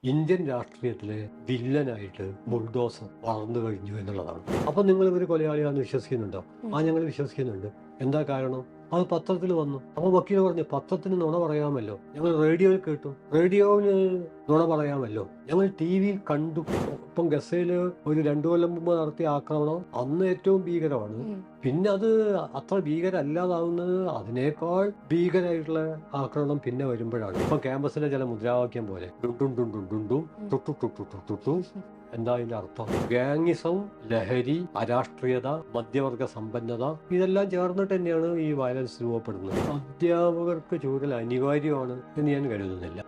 Indian രാഷ്ട്രീയത്തിലെ വില്ലനായിട്ട് bulldozer വളർന്നു കഴിഞ്ഞു എന്നുള്ളതാണ്. അപ്പൊ നിങ്ങൾ ഇവര് കൊലയാളിയാണെന്ന് വിശ്വസിക്കുന്നുണ്ടോ? ഞങ്ങൾ വിശ്വസിക്കുന്നുണ്ട്. എന്താ കാരണം? അത് പത്രത്തിൽ വന്നു. അപ്പൊ വക്കീൽ പറഞ്ഞു, പത്രത്തിന് നുണ പറയാമല്ലോ, ഞങ്ങൾ റേഡിയോയിൽ കേട്ടു, റേഡിയോയിൽ നുണ പറയാമല്ലോ, ഞങ്ങൾ ടി വിയിൽ കണ്ടു. ഇപ്പം ഗസയില് ഒരു 2 കൊല്ലം മുമ്പ് നടത്തിയ ആക്രമണം അന്ന് ഏറ്റവും ഭീകരമാണ്. പിന്നെ അത് അത്ര ഭീകരല്ലാതാവുന്നത് അതിനേക്കാൾ ഭീകരമായിട്ടുള്ള ആക്രമണം പിന്നെ വരുമ്പോഴാണ്. ഇപ്പൊ ക്യാമ്പസിലെ ചില മുദ്രാവാക്യം പോലെ ഡുണ്ടും ഡുണ്ടും ഡുണ്ടും ടുട്ടു ടുട്ടു ടുട്ടു. എന്താ അതിന്റെ അർത്ഥം? ഗാങ്ങിസം, ലഹരി, അരാഷ്ട്രീയത, മധ്യവർഗ സമ്പന്നത, ഇതെല്ലാം ചേർന്നിട്ട് തന്നെയാണ് ഈ വയലൻസ് രൂപപ്പെടുന്നത്. അധ്യാപകർക്ക് ചൂരൽ അനിവാര്യമാണ് എന്ന് ഞാൻ കരുതുന്നില്ല.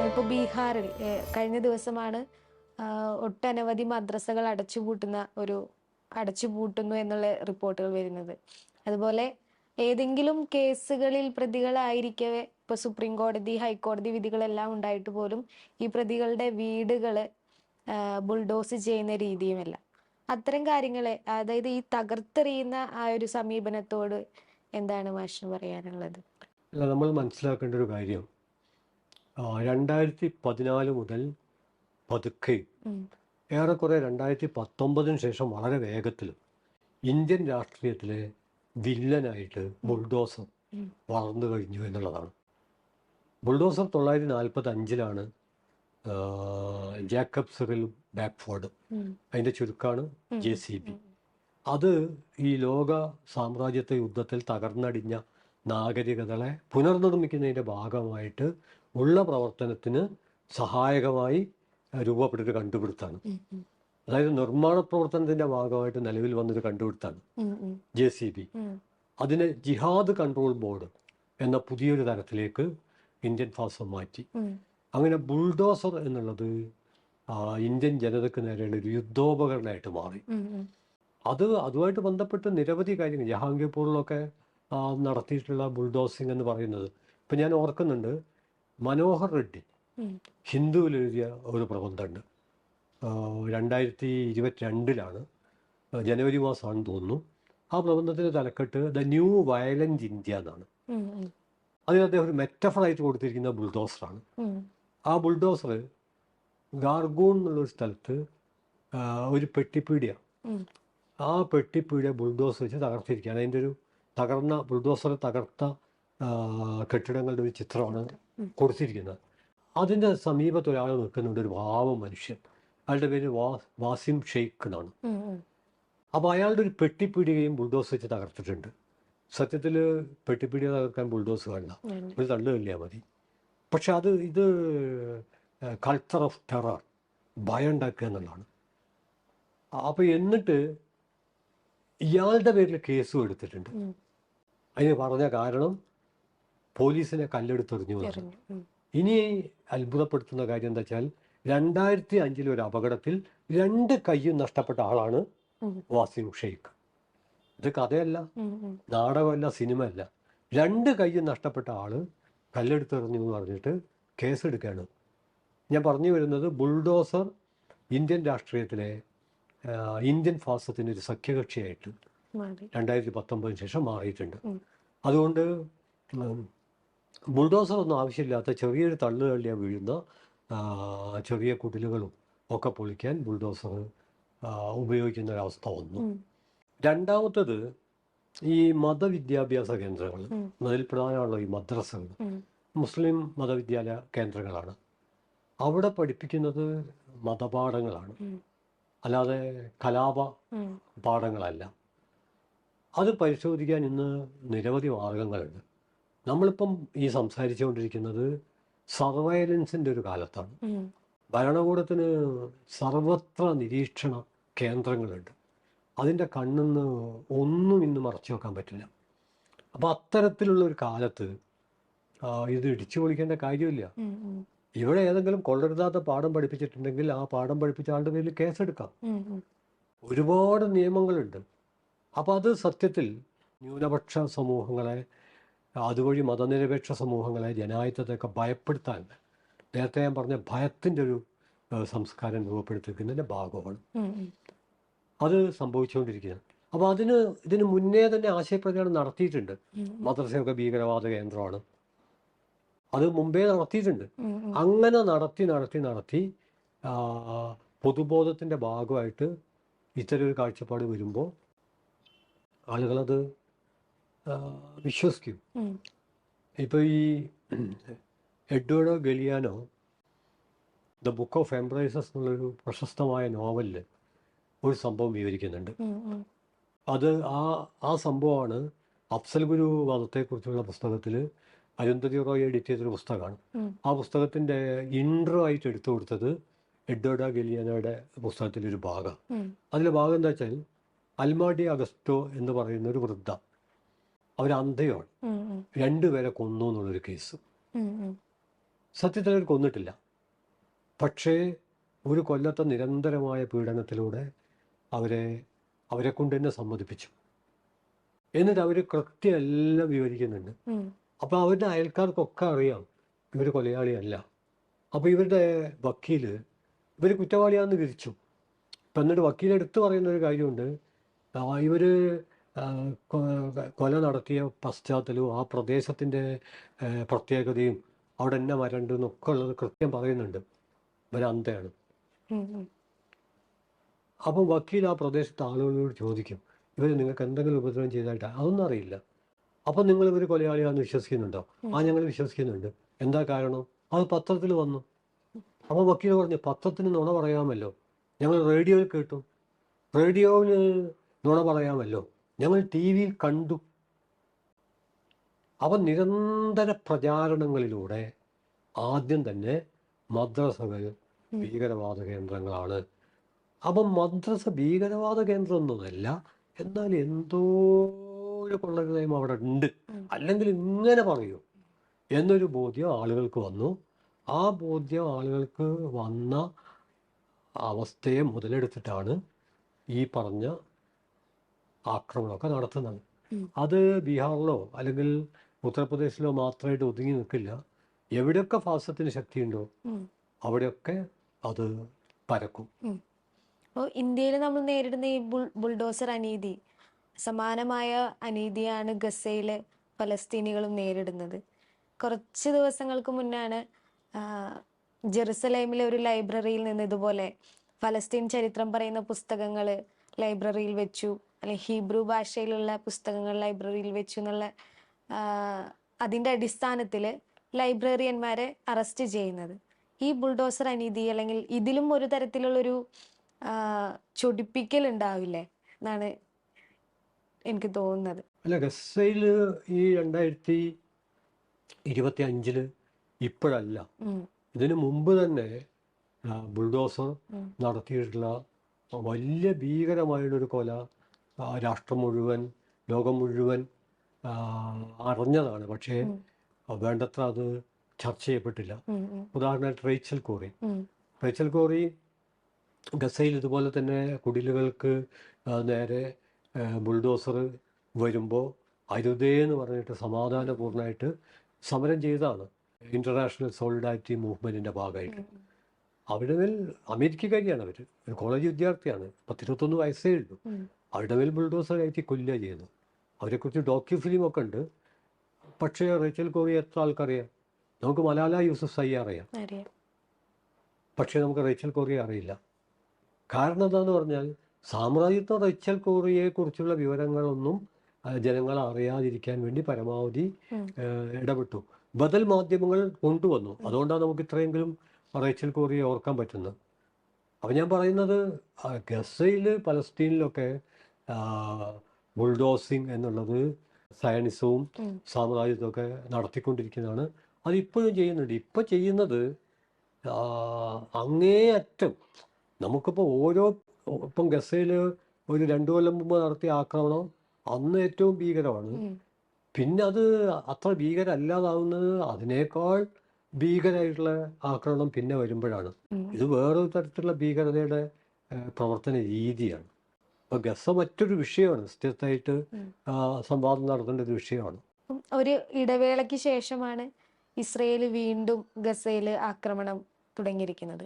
ഇപ്പോൾ ബീഹാറിൽ കഴിഞ്ഞ ദിവസമാണ് ഒട്ടനവധി മദ്രസകൾ അടച്ചുപൂട്ടുന്നു എന്നുള്ള റിപ്പോർട്ടുകൾ വരുന്നത്. അതുപോലെ ഏതെങ്കിലും കേസുകളിൽ പ്രതികളായിരിക്കവേ ഇപ്പൊ സുപ്രീം കോടതി, ഹൈക്കോടതി വിധികളെല്ലാം ഉണ്ടായിട്ട് പോലും ഈ പ്രതികളുടെ വീടുകൾ ബുൾഡോസ് ചെയ്യുന്ന രീതിയുമല്ല. അത്തരം കാര്യങ്ങളെ, അതായത് ഈ തകർത്തെറിയുന്ന ആ ഒരു സമീപനത്തോട് എന്താണ് മാഷിന് പറയാനുള്ളത്? അല്ല, നമ്മൾ മനസ്സിലാക്കേണ്ട ഒരു കാര്യം, 2014 മുതൽ പതുക്കെ, ഏറെക്കുറെ 2019 ശേഷം വളരെ വേഗത്തിലും ഇന്ത്യൻ രാഷ്ട്രീയത്തിലെ വില്ലനായിട്ട് ബുൾഡോസർ വളർന്നു കഴിഞ്ഞു എന്നുള്ളതാണ്. ബുൾഡോസർ 1945-ലാണ് ജാക്കബ് സിറിൽ ബാക്ക്ഫോർഡ്, അതിൻ്റെ ചുരുക്കാണ് JCB. അത് ഈ ലോക സാമ്രാജ്യത്വ യുദ്ധത്തിൽ തകർന്നടിഞ്ഞ നാഗരികതകളെ പുനർനിർമ്മിക്കുന്നതിൻ്റെ ഭാഗമായിട്ട് ഉള്ള പ്രവർത്തനത്തിന് സഹായകമായി രൂപപ്പെട്ടൊരു കണ്ടുപിടുത്താണ്. അതായത് നിർമ്മാണ പ്രവർത്തനത്തിന്റെ ഭാഗമായിട്ട് നിലവിൽ വന്നൊരു കണ്ടുപിടുത്താണ് JCB. അതിനെ ജിഹാദ് കൺട്രോൾ ബോർഡ് എന്ന പുതിയൊരു തരത്തിലേക്ക് ഇന്ത്യൻ ഫാസം മാറ്റി. അങ്ങനെ ബുൾഡോസർ എന്നുള്ളത് ഇന്ത്യൻ ജനതയ്ക്ക് നേരെയുള്ള ഒരു യുദ്ധോപകരണമായിട്ട് മാറി. അതുമായിട്ട് ബന്ധപ്പെട്ട് നിരവധി കാര്യങ്ങൾ ജഹാംഗീർപൂരിലൊക്കെ നടത്തിയിട്ടുള്ള ബുൾഡോസിങ് എന്ന് പറയുന്നത്, ഇപ്പം ഞാൻ ഓർക്കുന്നുണ്ട്, മനോഹർ റെഡ്ഡി ഹിന്ദുവിൽ എഴുതിയ ഒരു പ്രബന്ധമുണ്ട്. 2022-ലാണ്, ജനുവരി മാസമാണെന്ന് തോന്നുന്നു. ആ പ്രബന്ധത്തിന്റെ തലക്കെട്ട് ദ ന്യൂ വയലന്റ് ഇന്ത്യ എന്നാണ്. അതിന് അദ്ദേഹം ഒരു മെറ്റഫറായിട്ട് കൊടുത്തിരിക്കുന്ന ബുൾഡോസറാണ്. ആ ബുൾഡോസർ ഗാർഗൂൺ എന്നുള്ളൊരു സ്ഥലത്ത് ഒരു പെട്ടിപ്പീടിയ, ആ പെട്ടിപ്പീടിയ ബുൾഡോസർ വെച്ച് തകർത്തിരിക്കുകയാണ്. അതിൻ്റെ ഒരു ബുൾഡോസർ തകർത്ത കെട്ടിടങ്ങളുടെ ഒരു ചിത്രമാണ് കൊടുത്തിരിക്കുന്നത്. അതിൻ്റെ സമീപത്ത് ഒരാൾ നിൽക്കുന്നുണ്ട്, ഒരു പാവം മനുഷ്യൻ. അയാളുടെ പേര് വാസിം ഷെയ്ഖ് എന്നാണ്. അപ്പോൾ അയാളുടെ ഒരു പെട്ടിപ്പീടികയും ബുൾഡോസ് വെച്ച് തകർത്തിട്ടുണ്ട്. സത്യത്തിൽ പെട്ടിപ്പീടിക തകർക്കാൻ ബുൾഡോസ് വേണ്ട, ഒരു തള്ളു തള്ളിയാൽ മതി. പക്ഷെ ഇത് കൾച്ചർ ഓഫ് ടെറർ, ഭയം ഉണ്ടാക്കുക എന്നുള്ളതാണ്. അപ്പോൾ എന്നിട്ട് ഇയാളുടെ പേരിൽ കേസും എടുത്തിട്ടുണ്ട്. അതിന് പറഞ്ഞ കാരണം പോലീസിനെ കല്ലെടുത്തെറിഞ്ഞു. ഇനി അത്ഭുതപ്പെടുത്തുന്ന കാര്യം എന്താ വെച്ചാൽ, 2005 ഒരു അപകടത്തിൽ 2 കൈയും നഷ്ടപ്പെട്ട ആളാണ് വാസിം ഷെയ്ഖ്. ഇത് കഥയല്ല, നാടകമല്ല, സിനിമ അല്ല. 2 കൈയും നഷ്ടപ്പെട്ട ആള് കല്ലെടുത്തെറിഞ്ഞു എന്ന് പറഞ്ഞിട്ട് കേസെടുക്കുകയാണ്. ഞാൻ പറഞ്ഞു വരുന്നത്, ബുൾഡോസർ ഇന്ത്യൻ രാഷ്ട്രീയത്തിലെ ഇന്ത്യൻ ഫാസത്തിന് ഒരു സഖ്യകക്ഷിയായിട്ട് 2019 ശേഷം മാറിയിട്ടുണ്ട്. അതുകൊണ്ട് ബുൾഡോസർ ഒന്നും ആവശ്യമില്ലാത്ത ചെറിയൊരു തള്ളു തള്ളിയാൽ വീഴുന്ന ചെറിയ കുടിലുകളും ഒക്കെ പൊളിക്കാൻ ബുൾഡോസർ ഉപയോഗിക്കുന്ന ഒരവസ്ഥ വന്നു. രണ്ടാമത്തത്, ഈ മതവിദ്യാഭ്യാസ കേന്ദ്രങ്ങൾ, അതിൽ പ്രധാനമുള്ള ഈ മദ്രസകൾ മുസ്ലിം മതവിദ്യാലയ കേന്ദ്രങ്ങളാണ്. അവിടെ പഠിപ്പിക്കുന്നത് മതപാഠങ്ങളാണ്, അല്ലാതെ കലാപ പാഠങ്ങളല്ല. അത് പരിശോധിക്കാൻ ഇന്ന് നിരവധി മാർഗങ്ങളുണ്ട്. നമ്മളിപ്പം ഈ സംസാരിച്ചുകൊണ്ടിരിക്കുന്നത് സർവൈലൻസിൻ്റെ ഒരു കാലത്താണ്. ഭരണകൂടത്തിന് സർവത്ര നിരീക്ഷണ കേന്ദ്രങ്ങളുണ്ട്. അതിൻ്റെ കണ്ണിന്ന് ഒന്നും ഇന്ന് മറച്ചു വെക്കാൻ പറ്റില്ല. അപ്പോൾ അത്തരത്തിലുള്ള ഒരു കാലത്ത് ഇത് ഇടിച്ചു പൊളിക്കേണ്ട കാര്യമില്ല. ഇവിടെ ഏതെങ്കിലും കൊള്ളരുതാത്ത പാഠം പഠിപ്പിച്ചിട്ടുണ്ടെങ്കിൽ ആ പാഠം പഠിപ്പിച്ച ആളുടെ പേരിൽ കേസെടുക്കാം. ഒരുപാട് നിയമങ്ങളുണ്ട്. അപ്പോൾ അത് സത്യത്തിൽ ന്യൂനപക്ഷ സമൂഹങ്ങളെ, അതുവഴി മതനിരപേക്ഷ സമൂഹങ്ങളെ, ജനാധിപത്യത്തെയൊക്കെ ഭയപ്പെടുത്താൻ, നേരത്തെ ഞാൻ പറഞ്ഞ ഭയത്തിൻ്റെ ഒരു സംസ്കാരം രൂപപ്പെടുത്തിക്കുന്നതിൻ്റെ ഭാഗമാണ് അത് സംഭവിച്ചുകൊണ്ടിരിക്കുന്നത്. അപ്പോൾ ഇതിന് മുന്നേ തന്നെ ആശയപ്രചാരണം നടത്തിയിട്ടുണ്ട്. മദ്രസയൊക്കെ ഭീകരവാദ കേന്ദ്രമാണ്, അത് മുമ്പേ നടത്തിയിട്ടുണ്ട്. അങ്ങനെ നടത്തി പൊതുബോധത്തിൻ്റെ ഭാഗമായിട്ട് ഇത്തരം ഒരു കാഴ്ചപ്പാട് വരുമ്പോൾ ആളുകളത് വിശ്വസിക്കും. ഇപ്പോൾ ഈ Eduardo Galeano the book of എംബ്രൈസസ് എന്നുള്ളൊരു പ്രശസ്തമായ നോവലിൽ ഒരു സംഭവം വിവരിക്കുന്നുണ്ട്. അത് ആ സംഭവമാണ് അഫ്സൽ ഗുരു വധത്തെക്കുറിച്ചുള്ള പുസ്തകത്തിൽ അരുന്ധതി റോയ് എഡിറ്റ് ചെയ്തൊരു പുസ്തകമാണ്. ആ പുസ്തകത്തിൻ്റെ ഇൻട്രോ ആയിട്ട് എടുത്തു കൊടുത്തത് എഡ്വേർഡോ ഗലിയാനോയുടെ പുസ്തകത്തിലൊരു ഭാഗം. അതിലെ ഭാഗം എന്താ വെച്ചാൽ അൽമാഡി അഗസ്റ്റോ എന്ന് പറയുന്ന ഒരു വൃദ്ധ, അവരന്ധയാണ്, രണ്ടുപേരെ കൊന്നു എന്നുള്ളൊരു കേസ്. സത്യത്തിൽ അവർ കൊന്നിട്ടില്ല, പക്ഷേ ഒരു കൊല്ലത്തെ നിരന്തരമായ പീഡനത്തിലൂടെ അവരെ കൊണ്ട് തന്നെ സമ്മതിപ്പിച്ചു. എന്നിട്ട് അവർ കൃത്യം എല്ലാം വിവരിക്കുന്നുണ്ട്. അപ്പോൾ അവരുടെ അയൽക്കാർക്കൊക്കെ അറിയാം ഇവർ കൊലയാളിയല്ല. അപ്പോൾ ഇവരുടെ വക്കീൽ ഇവർ കുറ്റവാളിയാണെന്ന് വിധിച്ചു. അപ്പം എന്നിട്ട് വക്കീൽ എടുത്തു പറയുന്ന ഒരു കാര്യമുണ്ട്, ഇവർ കൊല നടത്തിയ പശ്ചാത്തലവും ആ പ്രദേശത്തിൻ്റെ പ്രത്യേകതയും അവിടെ എന്നെ മരണ്ട് എന്നൊക്കെ ഉള്ളത് കൃത്യം പറയുന്നുണ്ട്. ഇവരന്ധയാണ്. അപ്പം വക്കീൽ ആ പ്രദേശത്തെ ആളുകളോട് ചോദിക്കും, ഇവർ നിങ്ങൾക്ക് എന്തെങ്കിലും ഉപദ്രവം ചെയ്തായിട്ട്? അതൊന്നും അറിയില്ല. അപ്പം നിങ്ങൾ ഇവർ കൊലയാളിയാണെന്ന് വിശ്വസിക്കുന്നുണ്ടോ? ഞങ്ങൾ വിശ്വസിക്കുന്നുണ്ട്. എന്താ കാരണം? അത് പത്രത്തിൽ വന്നു. അപ്പോൾ വക്കീൽ പറഞ്ഞു, പത്രത്തിന് നുണ പറയാമല്ലോ, ഞങ്ങൾ റേഡിയോയിൽ കേട്ടു, റേഡിയോയിൽ നുണ പറയാമല്ലോ, ഞങ്ങൾ TV-യിൽ കണ്ടു. അപ്പം നിരന്തര പ്രചാരണങ്ങളിലൂടെ ആദ്യം തന്നെ മദ്രസകൾ ഭീകരവാദ കേന്ദ്രങ്ങളാണ്. അപ്പം മദ്രസ ഭീകരവാദ കേന്ദ്രം ഒന്നുമല്ല, എന്നാൽ എന്തോ ഒരു കൊള്ളരുതായ്മ അവിടെ ഉണ്ട്, അല്ലെങ്കിൽ ഇങ്ങനെ പറയൂ എന്നൊരു ബോധ്യം ആളുകൾക്ക് വന്നു. ആ ബോധ്യം ആളുകൾക്ക് വന്ന അവസ്ഥയെ മുതലെടുത്തിട്ടാണ് ഈ പറഞ്ഞ ആക്രമണമൊക്കെ നടത്തുന്നത്. അത് ബീഹാറിലോ അല്ലെങ്കിൽ ഉത്തർപ്രദേശിലോ മാത്രമായിട്ട് ഒതുങ്ങി നിൽക്കില്ല. എവിടെയൊക്കെ ഫാസത്തിന് ശക്തിയുണ്ടോ അവിടെയൊക്കെ അത് പരക്കും. അപ്പോൾ ഇന്ത്യയിൽ നമ്മൾ നേരിടുന്ന ഈ ബുൾഡോസർ അനീതി, സമാനമായ അനീതിയാണ് ഗസയിലെ ഫലസ്തീനികളും നേരിടുന്നത്. കുറച്ച് ദിവസങ്ങൾക്ക് മുന്നാണ് ജെറുസലേമിലെ ഒരു ലൈബ്രറിയിൽ നിന്ന് ഇതുപോലെ ഫലസ്തീൻ ചരിത്രം പറയുന്ന പുസ്തകങ്ങൾ ലൈബ്രറിയിൽ വെച്ചു, അല്ലെങ്കിൽ ഹീബ്രു ഭാഷയിലുള്ള പുസ്തകങ്ങൾ ലൈബ്രറിയിൽ വെച്ചു എന്നുള്ള അതിൻ്റെ അടിസ്ഥാനത്തിൽ ലൈബ്രറിയന്മാരെ അറസ്റ്റ് ചെയ്യുന്നത്. ഈ ബുൾഡോസർ അനീതി അല്ലെങ്കിൽ ഇതിലും ഒരു തരത്തിലുള്ളൊരു ചൊടിപ്പിക്കൽ ഉണ്ടാവില്ലേ എന്നാണ് എനിക്ക് തോന്നുന്നത്. അല്ല, ഗസയിൽ ഈ 2025 ഇപ്പോഴല്ല, ഇതിനു മുമ്പ് തന്നെ ബുൾഡോസർ നടത്തിയിട്ടുള്ള വലിയ ഭീകരമായിട്ടൊരു കൊല രാഷ്ട്രം മുഴുവൻ, ലോകം മുഴുവൻ അറിഞ്ഞതാണ്. പക്ഷേ വേണ്ടത്ര അത് ചർച്ച ചെയ്യപ്പെട്ടില്ല. ഉദാഹരണമായിട്ട് റേച്ചൽ കോറി ഗസയിൽ ഇതുപോലെ തന്നെ കുടിലുകൾക്ക് നേരെ ബുൾഡോസർ വരുമ്പോൾ അരുതേ എന്ന് പറഞ്ഞിട്ട് സമാധാനപൂർണ്ണമായിട്ട് സമരം ചെയ്തതാണ്, ഇൻ്റർനാഷണൽ സോളിഡാരിറ്റി മൂവ്മെൻറ്റിൻ്റെ ഭാഗമായിട്ട്. അവരുടെ മേൽ അമേരിക്കക്കാരിയാണ്, അവർ ഒരു കോളേജ് വിദ്യാർത്ഥിയാണ്, 10-21 വയസ്സേ ഉള്ളൂ. അവരുടെ മേൽ ബുൾഡോസർ കയറ്റി കൊല്ലുക ചെയ്യുന്നു. അവരെക്കുറിച്ച് ഫിലിമൊക്കെ ഉണ്ട്. പക്ഷേ റേച്ചൽ കോറി എത്ര ആൾക്കറിയാം? നമുക്ക് മലാല യൂസഫ്സായി അറിയാം, പക്ഷേ നമുക്ക് റേച്ചൽ കോറിയെ അറിയില്ല. കാരണം എന്താണെന്ന് പറഞ്ഞാൽ സാമ്രാജ്യത്വ റേച്ചൽ കോറിയെക്കുറിച്ചുള്ള വിവരങ്ങളൊന്നും ജനങ്ങൾ അറിയാതിരിക്കാൻ വേണ്ടി പരമാവധി ഇടപെട്ടു. ബദൽ മാധ്യമങ്ങൾ കൊണ്ടുവന്നു. അതുകൊണ്ടാണ് നമുക്ക് ഇത്രയെങ്കിലും റേച്ചൽ കോറിയെ ഓർക്കാൻ പറ്റുന്നത്. അപ്പം ഞാൻ പറയുന്നത് ഗസയിൽ പലസ്തീനിലൊക്കെ ബുൾഡോസിങ് എന്നുള്ളത് സയനിസവും സാമ്രാജ്യത്വമൊക്കെ നടത്തിക്കൊണ്ടിരിക്കുന്നതാണ്. അതിപ്പോഴും ചെയ്യുന്നുണ്ട്. ഇപ്പോൾ ചെയ്യുന്നത് അങ്ങേയറ്റം നമുക്കിപ്പോൾ ഇപ്പം ഗസയിൽ ഒരു 2 കൊല്ലം മുമ്പ് നടത്തിയ ആക്രമണം അന്ന് ഏറ്റവും ഭീകരമാണ്. പിന്നെ അത് അത്ര ഭീകരമല്ലാതാവുന്നത് അതിനേക്കാൾ ഭീകരമായിട്ടുള്ള ആക്രമണം പിന്നെ വരുമ്പോഴാണ്. ഇത് വേറൊരു തരത്തിലുള്ള ഭീകരതയുടെ പ്രവർത്തന രീതിയാണ്. അപ്പോൾ ഗസ മറ്റൊരു വിഷയമാണ്, സ്ഥിരത്തായിട്ട് സംവാദം നടത്തേണ്ട ഒരു വിഷയമാണ്. ഒരു ഇടവേളയ്ക്ക് ശേഷമാണ് ഇസ്രയേൽ വീണ്ടും ഗസയിൽ ആക്രമണം തുടങ്ങിയിരിക്കുന്നത്.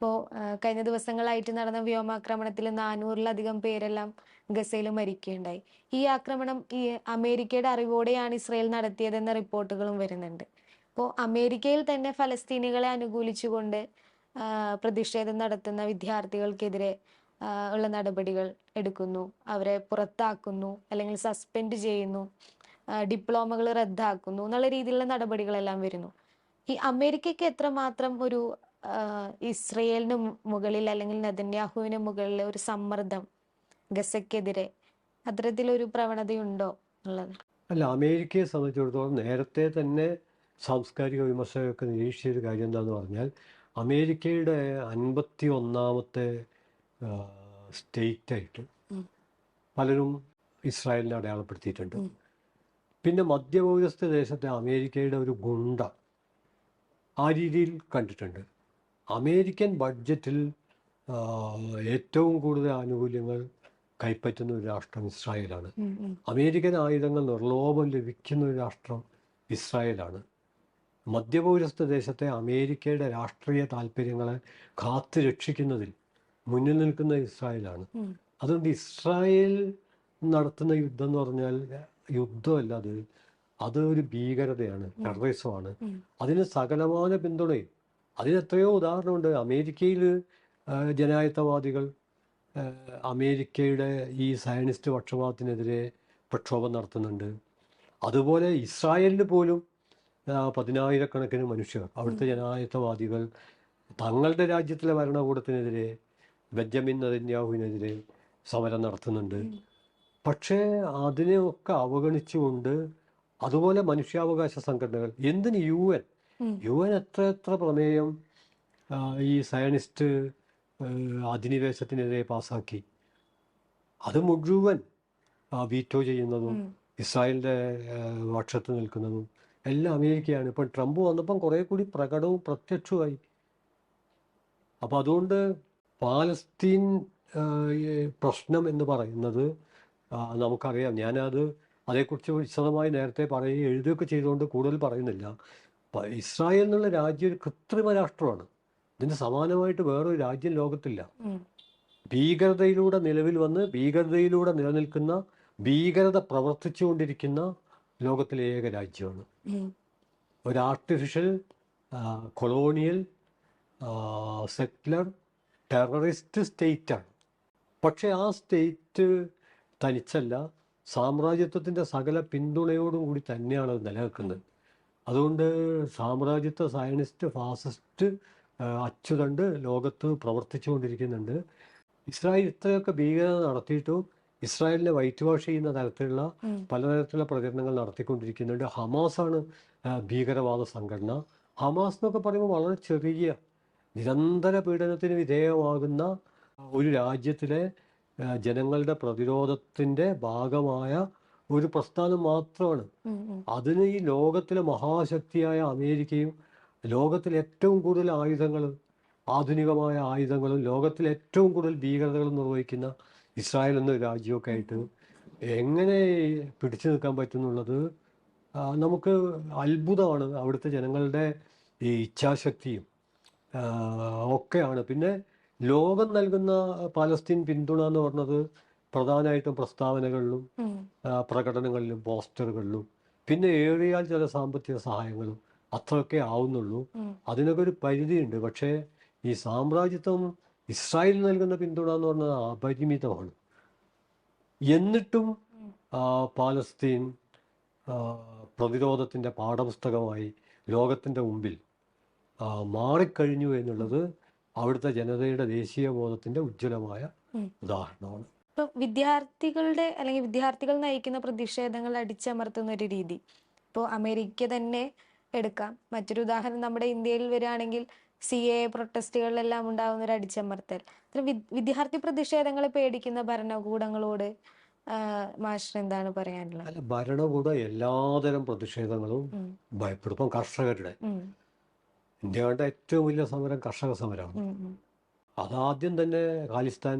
ഇപ്പോൾ കഴിഞ്ഞ ദിവസങ്ങളായിട്ട് നടന്ന വ്യോമാക്രമണത്തിൽ 400-ലധികം പേരെല്ലാം ഗസയിൽ മരിക്കുകയുണ്ടായി. ഈ ആക്രമണം ഈ അമേരിക്കയുടെ അറിവോടെയാണ് ഇസ്രയേൽ നടത്തിയതെന്ന റിപ്പോർട്ടുകളും വരുന്നുണ്ട്. അപ്പോൾ അമേരിക്കയിൽ തന്നെ ഫലസ്തീനികളെ അനുകൂലിച്ചുകൊണ്ട് പ്രതിഷേധം നടത്തുന്ന വിദ്യാർത്ഥികൾക്കെതിരെ ഉള്ള നടപടികൾ എടുക്കുന്നു, അവരെ പുറത്താക്കുന്നു, അല്ലെങ്കിൽ സസ്പെൻഡ് ചെയ്യുന്നു, ഡിപ്ലോമകൾ റദ്ദാക്കുന്നു എന്നുള്ള രീതിയിലുള്ള നടപടികളെല്ലാം വരുന്നു. ഈ അമേരിക്കയ്ക്ക് എത്രമാത്രം ഒരു ഇസ്രയേലിന് മുകളിൽ അല്ലെങ്കിൽ നെതന്യാഹുവിന് മുകളിൽ ഒരു സമ്മർദ്ദം ഗസയ്ക്കെതിരെ അത്തരത്തിലൊരു പ്രവണതയുണ്ടോ എന്നുള്ളത്? അല്ല, അമേരിക്കയെ സംബന്ധിച്ചിടത്തോളം നേരത്തെ തന്നെ സാംസ്കാരിക വിമർശകരൊക്കെ നിരീക്ഷിച്ചൊരു കാര്യം എന്താണെന്ന് പറഞ്ഞാൽ, അമേരിക്കയുടെ 51ാമത്തെ സ്റ്റേറ്റായിട്ട് പലരും ഇസ്രായേലിനെ അടയാളപ്പെടുത്തിയിട്ടുണ്ട്. പിന്നെ മധ്യപൗരസ്ത്യ ദേശത്തെ അമേരിക്കയുടെ ഒരു ഗുണ്ട ആ രീതിയിൽ കണ്ടിട്ടുണ്ട്. അമേരിക്കൻ ബഡ്ജറ്റിൽ ഏറ്റവും കൂടുതൽ ആനുകൂല്യങ്ങൾ കൈപ്പറ്റുന്ന ഒരു രാഷ്ട്രം ഇസ്രായേലാണ്. അമേരിക്കൻ ആയുധങ്ങൾ നിർലോഭം ലഭിക്കുന്ന ഒരു രാഷ്ട്രം ഇസ്രായേലാണ്. മധ്യപൗരസ്ത്യ ദേശത്തെ അമേരിക്കയുടെ രാഷ്ട്രീയ താല്പര്യങ്ങളെ കാത്തു രക്ഷിക്കുന്നതിൽ മുന്നിൽ നിൽക്കുന്ന ഇസ്രായേലാണ്. അതുകൊണ്ട് ഇസ്രായേൽ നടത്തുന്ന യുദ്ധം എന്ന് പറഞ്ഞാൽ യുദ്ധമല്ല, അത് ഒരു ഭീകരതയാണ്, ടെററിസമാണ്. അതിന് സകലമായ പിന്തുണയും. അതിനെത്രയോ ഉദാഹരണമുണ്ട്. അമേരിക്കയിൽ ജനായത്തവാദികൾ അമേരിക്കയുടെ ഈ സയനിസ്റ്റ് പക്ഷപാതത്തിനെതിരെ പ്രക്ഷോഭം നടത്തുന്നുണ്ട്. അതുപോലെ ഇസ്രായേലിൽ പോലും 10,000-കണക്കിന് മനുഷ്യർ, അവിടുത്തെ ജനായത്തവാദികൾ തങ്ങളുടെ രാജ്യത്തിലെ ഭരണകൂടത്തിനെതിരെ, ബെഞ്ചമിൻ നെതന്യാഹുവിനെതിരെ സമരം നടത്തുന്നുണ്ട്. പക്ഷേ അതിനെയൊക്കെ അവഗണിച്ചുകൊണ്ട് അതുപോലെ മനുഷ്യാവകാശ സംഘടനകൾ, എന്തിന് UN എത്ര പ്രമേയം ഈ സയനിസ്റ്റ് അധിനിവേശത്തിനെതിരെ പാസാക്കി. അത് മുഴുവൻ വീറ്റോ ചെയ്യുന്നതും ഇസ്രായേലിൻ്റെ പക്ഷത്ത് നിൽക്കുന്നതും എല്ലാം അമേരിക്കയാണ്. ഇപ്പം ട്രംപ് വന്നപ്പം കുറേ കൂടി പ്രകടവും പ്രത്യക്ഷമായി. അപ്പം അതുകൊണ്ട് പാലസ്തീൻ പ്രശ്നം എന്ന് പറയുന്നത് നമുക്കറിയാം. അതേക്കുറിച്ച് വിശദമായി നേരത്തെ പറയുകയും എഴുതുകയൊക്കെ ചെയ്തുകൊണ്ട് കൂടുതൽ പറയുന്നില്ല. ഇസ്രായേൽ എന്നുള്ള രാജ്യം ഒരു കൃത്രിമ രാഷ്ട്രമാണ്. ഇതിന് സമാനമായിട്ട് വേറൊരു രാജ്യം ലോകത്തില്ല. ഭീകരതയിലൂടെ നിലവിൽ വന്ന് ഭീകരതയിലൂടെ നിലനിൽക്കുന്ന, ഭീകരത പ്രവർത്തിച്ചുകൊണ്ടിരിക്കുന്ന ലോകത്തിലെ ഏക രാജ്യമാണ്. ഒരു ആർട്ടിഫിഷ്യൽ കൊളോണിയൽ സെറ്റിലർ ടെററിസ്റ്റ് സ്റ്റേറ്റാണ്. പക്ഷേ ആ സ്റ്റേറ്റ് തനിച്ചല്ല, സാമ്രാജ്യത്വത്തിൻ്റെ സകല പിന്തുണയോടും കൂടി തന്നെയാണ് അത് നിലനിൽക്കുന്നത്. അതുകൊണ്ട് സാമ്രാജ്യത്വ സയനിസ്റ്റ് ഫാസിസ്റ്റ് അച്ചുതണ്ട് ലോകത്ത് പ്രവർത്തിച്ചുകൊണ്ടിരിക്കുന്നുണ്ട്. ഇസ്രായേൽ ഇത്രയൊക്കെ ഭീകരത നടത്തിയിട്ടും ഇസ്രായേലിനെ വൈറ്റ് വാഷ് ചെയ്യുന്ന തരത്തിലുള്ള പലതരത്തിലുള്ള പ്രചരണങ്ങൾ നടത്തിക്കൊണ്ടിരിക്കുന്നുണ്ട്. ഹമാസാണ് ഭീകരവാദ സംഘടന. ഹമാസ് എന്നൊക്കെ പറയുമ്പോൾ വളരെ ചെറിയ, നിരന്തര പീഡനത്തിന് വിധേയമാകുന്ന ഒരു രാജ്യത്തിലെ ജനങ്ങളുടെ പ്രതിരോധത്തിൻ്റെ ഭാഗമായ ഒരു പ്രസ്ഥാനം മാത്രമാണ്. അതിന് ഈ ലോകത്തിലെ മഹാശക്തിയായ അമേരിക്കയും, ലോകത്തിൽ ഏറ്റവും കൂടുതൽ ആയുധങ്ങളും ആധുനികമായ ആയുധങ്ങളും ലോകത്തിൽ ഏറ്റവും കൂടുതൽ ഭീകരതകളും നിർവഹിക്കുന്ന ഇസ്രായേൽ എന്ന രാജ്യമൊക്കെ ആയിട്ട് എങ്ങനെ പിടിച്ചു നിൽക്കാൻ പറ്റുന്നുള്ളത് നമുക്ക് അത്ഭുതമാണ്. അവിടുത്തെ ജനങ്ങളുടെ ഈ ഇച്ഛാശക്തിയും ഒക്കെയാണ്. പിന്നെ ലോകം നൽകുന്ന പാലസ്തീൻ പിന്തുണ എന്ന് പറഞ്ഞത് പ്രധാനമായിട്ടും പ്രസ്താവനകളിലും പ്രകടനങ്ങളിലും പോസ്റ്ററുകളിലും പിന്നെ ഏറിയാൽ ചില സാമ്പത്തിക സഹായങ്ങളും അത്രയൊക്കെ ആവുന്നുള്ളൂ. അതിനൊക്കെ ഒരു പരിധിയുണ്ട്. പക്ഷേ ഈ സാമ്രാജ്യത്വം ഇസ്രായേൽ നൽകുന്ന പിന്തുണ എന്ന് പറഞ്ഞത് അപരിമിതമാണ്. എന്നിട്ടും പാലസ്തീൻ പ്രതിരോധത്തിൻ്റെ പാഠപുസ്തകമായി ലോകത്തിൻ്റെ മുമ്പിൽ മാറിക്കഴിഞ്ഞു എന്നുള്ളത് അവിടുത്തെ ജനതയുടെ ദേശീയബോധത്തിൻ്റെ ഉജ്ജ്വലമായ ഉദാഹരണമാണ്. ഇപ്പം വിദ്യാർത്ഥികളുടെ അല്ലെങ്കിൽ വിദ്യാർത്ഥികൾ നയിക്കുന്ന പ്രതിഷേധങ്ങൾ അടിച്ചമർത്തുന്ന ഒരു രീതി ഇപ്പോൾ അമേരിക്ക തന്നെ എടുക്കാം. മറ്റൊരു ഉദാഹരണം നമ്മുടെ ഇന്ത്യയിൽ വരികയാണെങ്കിൽ CAA പ്രൊട്ടസ്റ്റുകളിലെല്ലാം ഉണ്ടാകുന്ന ഒരു അടിച്ചമർത്തൽ. വിദ്യാർത്ഥി പ്രതിഷേധങ്ങളെ പേടിക്കുന്ന ഭരണകൂടങ്ങളോട് മാസ്റ്റർ എന്താണ് പറയാനുള്ളത്? അല്ല, ഭരണകൂടം എല്ലാതരം പ്രതിഷേധങ്ങളും ഭയപ്പെടും. ഇപ്പം കർഷകരുടെ ഇന്ത്യ കണ്ട ഏറ്റവും വലിയ സമരം കർഷക സമരമാണ്. അതാദ്യം തന്നെ ഖാലിസ്ഥാൻ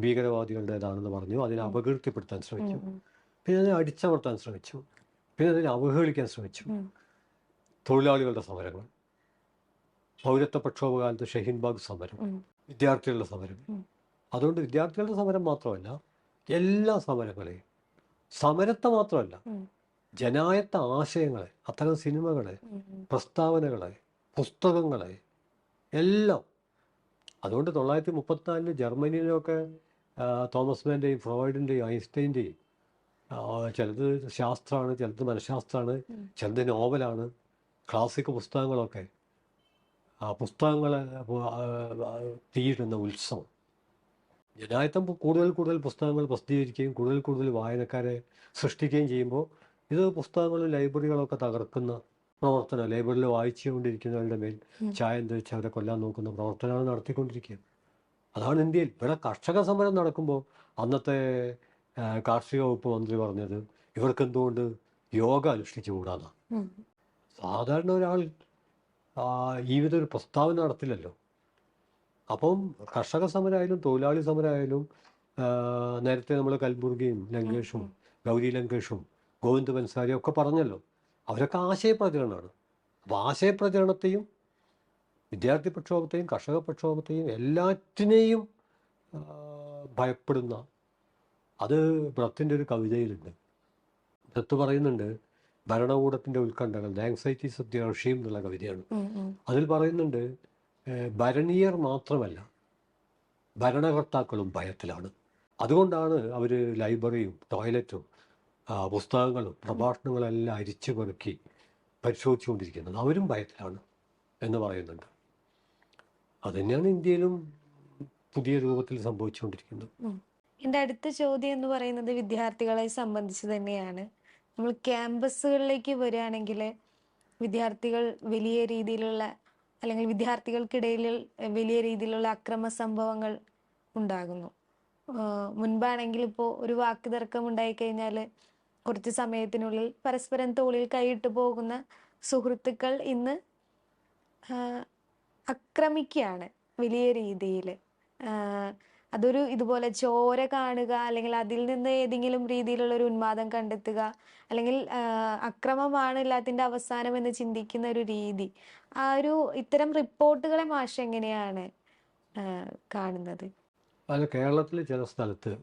ഭീകരവാദികളുടേതാണെന്ന് പറഞ്ഞു. അതിനെ അപകീർത്തിപ്പെടുത്താൻ ശ്രമിച്ചു. പിന്നെ അതിനെ അടിച്ചമർത്താൻ ശ്രമിച്ചു. പിന്നെ അതിനെ അവഹേളിക്കാൻ ശ്രമിച്ചു. തൊഴിലാളികളുടെ സമരങ്ങൾ, പൗരത്വ പ്രക്ഷോഭകാലത്ത് ഷഹീൻബാഗ് സമരം, വിദ്യാർത്ഥികളുടെ സമരം. അതുകൊണ്ട് വിദ്യാർത്ഥികളുടെ സമരം മാത്രമല്ല, എല്ലാ സമരങ്ങളെയും, സമരത്തെ മാത്രമല്ല, ജനായത്ത ആശയങ്ങളെ, അത്തരം സിനിമകളെ, പ്രസ്താവനകളെ, പുസ്തകങ്ങളെ എല്ലാം. അതുകൊണ്ട് 1934 ജർമ്മനിയിലൊക്കെ തോമസ് മാൻ്റെയും ഫ്രോയിഡിൻ്റെയും ഐൻസ്റ്റൈൻ്റെയും ചിലത് ശാസ്ത്രമാണ്, ചിലത് മനഃശാസ്ത്രമാണ്, ചിലത് നോവലാണ്, ക്ലാസിക് പുസ്തകങ്ങളൊക്കെ, പുസ്തകങ്ങളെ തീയിടുന്ന ഉത്സവം. ജനായത്തം കൂടുതൽ കൂടുതൽ പുസ്തകങ്ങൾ പ്രസിദ്ധീകരിക്കുകയും കൂടുതൽ കൂടുതൽ വായനക്കാരെ സൃഷ്ടിക്കുകയും ചെയ്യുമ്പോൾ ഇത് പുസ്തകങ്ങളും ലൈബ്രറികളൊക്കെ തകർക്കുന്ന പ്രവർത്തനം, ലൈബ്രറിയിൽ വായിച്ചുകൊണ്ടിരിക്കുന്നവരുടെ മേൽ ചായം തേച്ച് അവരെ കൊല്ലാൻ നോക്കുന്ന പ്രവർത്തനമാണ് നടത്തിക്കൊണ്ടിരിക്കുക. അതാണ് ഇന്ത്യയിൽ. ഇവിടെ കർഷക സമരം നടക്കുമ്പോൾ അന്നത്തെ കാർഷിക വകുപ്പ് മന്ത്രി പറഞ്ഞത് ഇവർക്ക് എന്തുകൊണ്ട് യോഗ അനുഷ്ഠിച്ചുകൂടാന്നാണ്. സാധാരണ ഒരാൾ ഈ വിധ ഒരു പ്രസ്താവന നടത്തില്ലല്ലോ. അപ്പം കർഷക സമരമായാലും തൊഴിലാളി സമരമായാലും നേരത്തെ നമ്മൾ കൽബുർഗിയും ലങ്കേഷും ഗൗരി ലങ്കേഷും ഗോവിന്ദ് ബൻസാരിയും ഒക്കെ പറഞ്ഞല്ലോ, അവരൊക്കെ ആശയപ്രചരണമാണ്. അപ്പോൾ ആശയപ്രചരണത്തെയും വിദ്യാർത്ഥി പ്രക്ഷോഭത്തെയും കർഷക പ്രക്ഷോഭത്തെയും എല്ലാറ്റിനെയും ഭയപ്പെടുന്ന, അത് ബ്രത്തിൻ്റെ ഒരു കവിതയിലുണ്ട്. ബ്രത്ത് പറയുന്നുണ്ട് ഭരണകൂടത്തിൻ്റെ ഉത്കണ്ഠകൾ, ദ ആങ്സൈറ്റീസ് ഓഫ് ദി റഷീം എന്നുള്ള കവിതയാണ്. അതിൽ പറയുന്നുണ്ട് ഭരണീയർ മാത്രമല്ല ഭരണകർത്താക്കളും ഭയത്തിലാണ്. അതുകൊണ്ടാണ് അവർ ലൈബ്രറിയും ടോയ്ലറ്റും പുസ്തകങ്ങളും പ്രഭാഷണങ്ങളെല്ലാം അരിച്ചു പെറുക്കി പരിശോധിച്ചുകൊണ്ടിരിക്കുന്നത്. അവരും ഭയത്തിലാണ് എന്ന് പറയുന്നുണ്ട്. അതുതന്നെയാണ് ഇന്ത്യയിലും പുതിയ രൂപത്തിൽ സംഭവിച്ചുകൊണ്ടിരിക്കുന്നത്. എൻ്റെ അടുത്ത ചോദ്യം എന്ന് പറയുന്നത് വിദ്യാർത്ഥികളെ സംബന്ധിച്ച് തന്നെയാണ്. നമ്മൾ ക്യാമ്പസുകളിലേക്ക് വരികയാണെങ്കിൽ വിദ്യാർത്ഥികൾ വലിയ രീതിയിലുള്ള, അല്ലെങ്കിൽ വിദ്യാർത്ഥികൾക്കിടയിൽ വലിയ രീതിയിലുള്ള അക്രമ സംഭവങ്ങൾ ഉണ്ടാകുന്നു. മുൻപാണെങ്കിൽ ഇപ്പോൾ ഒരു വാക്ക് തർക്കം ഉണ്ടായിക്കഴിഞ്ഞാൽ കുറച്ച് സമയത്തിനുള്ളിൽ പരസ്പരം തോളിൽ കൈയിട്ട് പോകുന്ന സുഹൃത്തുക്കൾ ഇന്ന് ആക്രമിക്കുകയാണ് വലിയ രീതിയിൽ. അതൊരു ഇതുപോലെ ചോര കാണുക, അല്ലെങ്കിൽ അതിൽ നിന്ന് ഏതെങ്കിലും രീതിയിലുള്ള ഒരു ഉന്മാദം കണ്ടെത്തുക, അല്ലെങ്കിൽ അക്രമമാണ് എല്ലാത്തിൻ്റെ അവസാനം എന്ന് ചിന്തിക്കുന്ന ഒരു രീതി. ഇത്തരം റിപ്പോർട്ടുകളെ മാഷ് എങ്ങനെയാണ് കാണുന്നത്? അത് കേരളത്തിൽ ചില സ്ഥലത്ത്,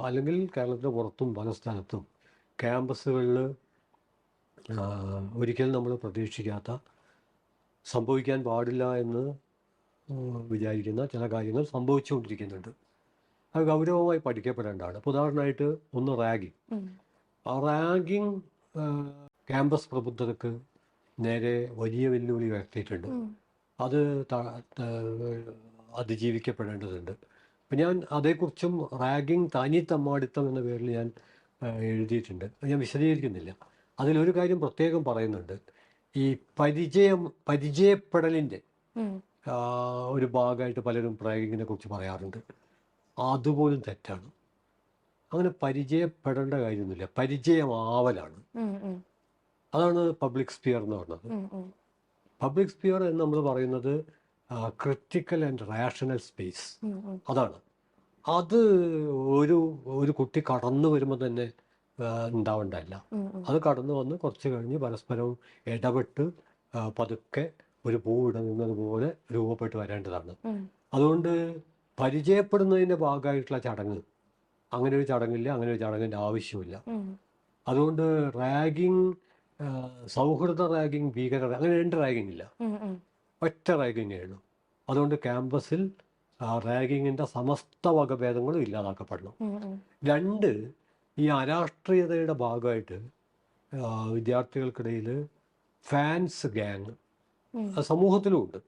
അല്ലെങ്കിൽ കേരളത്തിന് പുറത്തും പല സ്ഥലത്തും ക്യാമ്പസുകളിൽ ഒരിക്കലും നമ്മൾ പ്രതീക്ഷിക്കാത്ത, സംഭവിക്കാൻ പാടില്ല എന്ന് വിചാരിക്കുന്ന ചില കാര്യങ്ങൾ സംഭവിച്ചുകൊണ്ടിരിക്കുന്നുണ്ട്. അത് ഗൗരവമായി പഠിക്കപ്പെടേണ്ടതാണ്. ഇപ്പോൾ ഉദാഹരണമായിട്ട് ഒന്ന് റാഗിങ്. ആ റാഗിങ് ക്യാമ്പസ് പ്രബുദ്ധർക്ക് നേരെ വലിയ വെല്ലുവിളി ഉയർത്തിയിട്ടുണ്ട്. അത് അതിജീവിക്കപ്പെടേണ്ടതുണ്ട്. അപ്പം ഞാൻ അതേക്കുറിച്ചും റാഗിങ് തനിത്തമ്മാടിത്തം എന്ന പേരിൽ ഞാൻ എഴുതിയിട്ടുണ്ട്. ഞാൻ വിശദീകരിക്കുന്നില്ല. അതിലൊരു കാര്യം പ്രത്യേകം പറയുന്നുണ്ട്. ഈ പരിചയപ്പെടലിൻ്റെ ഒരു ഭാഗമായിട്ട് പലരും റാഗിങ്ങിനെ കുറിച്ച് പറയാറുണ്ട്. അതുപോലും തെറ്റാണ്. അങ്ങനെ പരിചയപ്പെടേണ്ട കാര്യമൊന്നുമില്ല, പരിചയമാവലാണ്. അതാണ് പബ്ലിക് സ്പിയർ എന്ന് പറയുന്നത്. പബ്ലിക് സ്പിയർ എന്ന് നമ്മൾ പറയുന്നത് ക്രിറ്റിക്കൽ ആൻഡ് റാഷണൽ സ്പേസ്. അതാണ്. അത് ഒരു കുട്ടി കടന്നു വരുമ്പോൾ തന്നെ ഉണ്ടാവേണ്ടതല്ല. അത് കടന്നു വന്ന് കുറച്ച് കഴിഞ്ഞ് പരസ്പരം ഇടപെട്ട് പതുക്കെ ഒരു പൂവിടുന്നത് പോലെ രൂപപ്പെട്ട് വരേണ്ടതാണ്. അതുകൊണ്ട് പരിചയപ്പെടുന്നതിൻ്റെ ഭാഗമായിട്ടുള്ള ചടങ്ങ്, അങ്ങനെ ഒരു ചടങ്ങില്ല, അങ്ങനെ ഒരു ചടങ്ങിൻ്റെ ആവശ്യമില്ല. അതുകൊണ്ട് റാഗിങ്, സൗഹൃദ റാഗിങ്, ഭീകര, അങ്ങനെ രണ്ട് റാഗിങ് ഇല്ല, ഒറ്റ റാഗിങ്ങേ ഉള്ളൂ. അതുകൊണ്ട് ക്യാമ്പസിൽ റാഗിങ്ങിൻ്റെ സമസ്ത വകഭേദങ്ങളും ഇല്ലാതാക്കപ്പെടണം. രണ്ട്, ഈ അരാഷ്ട്രീയതയുടെ ഭാഗമായിട്ട് വിദ്യാർത്ഥികൾക്കിടയിൽ ഫാൻസ് ഗ്യാങ് സമൂഹത്തിലുമുണ്ട്.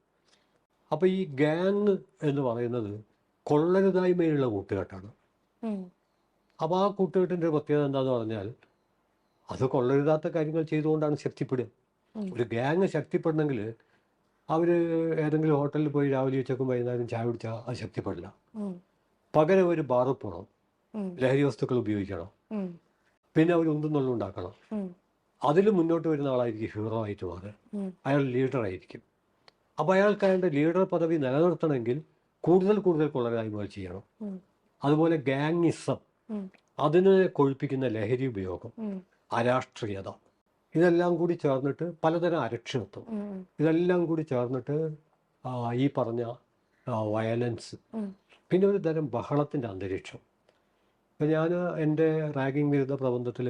അപ്പോൾ ഈ ഗ്യാങ് എന്ന് പറയുന്നത് കൊള്ളരുതായ്മയുള്ള കൂട്ടുകെട്ടാണ്. അപ്പോൾ ആ കൂട്ടുകെട്ടിൻ്റെ പ്രത്യേകത എന്താന്ന് പറഞ്ഞാൽ അത് കൊള്ളരുതാത്ത കാര്യങ്ങൾ ചെയ്തുകൊണ്ടാണ് ശക്തിപ്പെടുക. ഒരു ഗ്യാങ് ശക്തിപ്പെടണമെങ്കിൽ അവർ ഏതെങ്കിലും ഹോട്ടലിൽ പോയി രാവിലെ ഉച്ചക്കും വൈകുന്നേരം ചായ കുടിച്ചാൽ അത് ശക്തിപ്പെടില്ല. പകരം ഒരു ബാറിൽ പോകണം, ലഹരി വസ്തുക്കൾ ഉപയോഗിക്കണം, പിന്നെ അവർ ഉന്തുന്നുള്ളും ഉണ്ടാക്കണം. അതിൽ മുന്നോട്ട് വരുന്ന ആളായിരിക്കും ഹീറോ ആയിട്ട് മാറുക. അയാൾ ലീഡറായിരിക്കും. അപ്പോൾ അയാൾക്ക് അയാളുടെ ലീഡർ പദവി നിലനിർത്തണമെങ്കിൽ കൂടുതൽ കൂടുതൽ കൊള്ളരുതായ്മകൾ ചെയ്യണം. അതുപോലെ ഗാങ്ങിസം, അതിനെ കൊഴുപ്പിക്കുന്ന ലഹരി ഉപയോഗം, അരാഷ്ട്രീയത, ഇതെല്ലാം കൂടി ചേർന്നിട്ട് പലതരം അരക്ഷിതത്വം, ഇതെല്ലാം കൂടി ചേർന്നിട്ട് ഈ പറഞ്ഞ വയലൻസ്, പിന്നെ ഒരു തരം ബഹളത്തിൻ്റെ അന്തരീക്ഷം. ഇപ്പം ഞാൻ എൻ്റെ റാഗിംഗ് വിരുദ്ധ പ്രബന്ധത്തിൽ